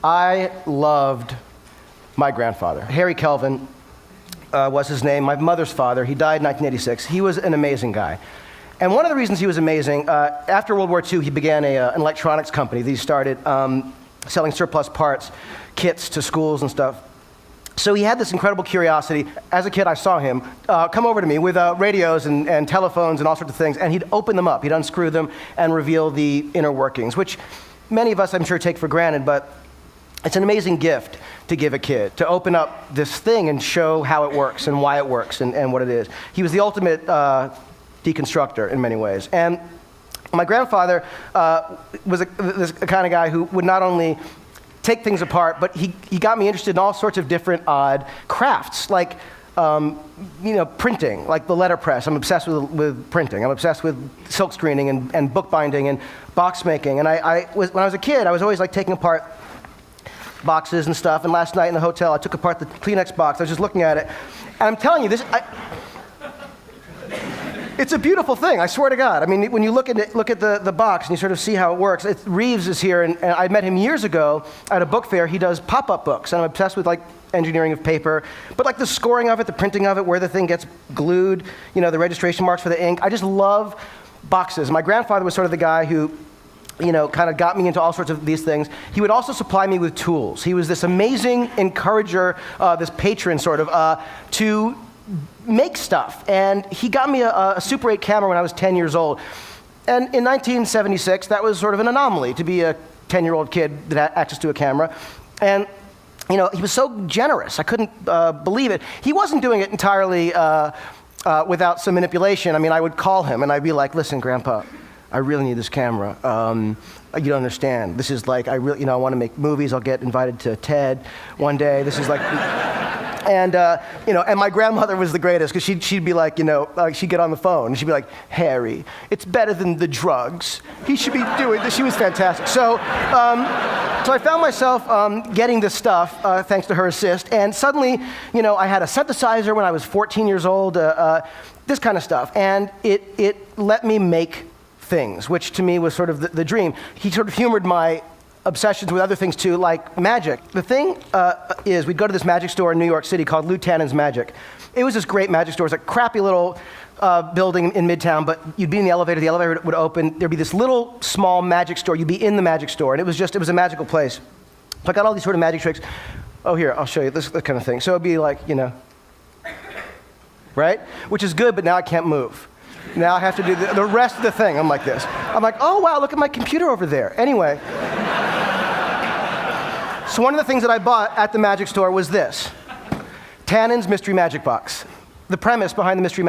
I loved my grandfather. Harry Kelvin was his name, my mother's father. He died in 1986. He was an amazing guy. And one of the reasons he was amazing, after World War II, he began an electronics company that he started selling surplus parts, kits to schools and stuff. So he had this incredible curiosity. As a kid, I saw him come over to me with radios and telephones and all sorts of things, and he'd open them up. He'd unscrew them and reveal the inner workings, which many of us, I'm sure, take for granted, but it's an amazing gift to give a kid, to open up this thing and show how it works and why it works and what it is. He was the ultimate deconstructor in many ways. And my grandfather was this kind of guy who would not only take things apart, but he got me interested in all sorts of different odd crafts, like printing, like the letterpress. I'm obsessed with printing. I'm obsessed with silk screening and bookbinding and box making. And when I was a kid, I was always like taking apart boxes and stuff. And last night in the hotel, I took apart the Kleenex box. I was just looking at it, and I'm telling you, it's a beautiful thing, I swear to God. I mean, when you look at the box and you sort of see how it works, Reeves is here, and I met him years ago at a book fair. He does pop-up books, and I'm obsessed with like engineering of paper, but like the scoring of it, the printing of it, where the thing gets glued, the registration marks for the ink. I just love boxes. My grandfather was sort of the guy who kind of got me into all sorts of these things. He would also supply me with tools. He was this amazing encourager, this patron sort of, to make stuff. And he got me a Super 8 camera when I was 10 years old. And in 1976, that was sort of an anomaly to be a 10-year-old kid that had access to a camera. And he was so generous. I couldn't believe it. He wasn't doing it entirely without some manipulation. I mean, I would call him and I'd be like, listen, Grandpa, I really need this camera. You don't understand. This is like, I want to make movies. I'll get invited to TED one day. This is like, and my grandmother was the greatest, because she'd be like, she'd get on the phone and she'd be like, Harry, it's better than the drugs. He should be doing this. She was fantastic. So I found myself getting this stuff thanks to her assist, and suddenly, I had a synthesizer when I was 14 years old, this kind of stuff, and it let me make things, which to me was sort of the dream. He sort of humored my obsessions with other things too, like magic. The thing is, we'd go to this magic store in New York City called Lou Tannen's Magic. It was this great magic store. It was a crappy little building in Midtown, but you'd be in the elevator would open, there'd be this little small magic store, you'd be in the magic store, and it was a magical place. So I got all these sort of magic tricks. Oh, here, I'll show you this kind of thing. So it'd be like, right? Which is good, but now I can't move. Now I have to do the rest of the thing. I'm like this. I'm like, oh, wow, look at my computer over there. Anyway. So one of the things that I bought at the magic store was this. Tannen's Mystery Magic Box. The premise behind the Mystery Magic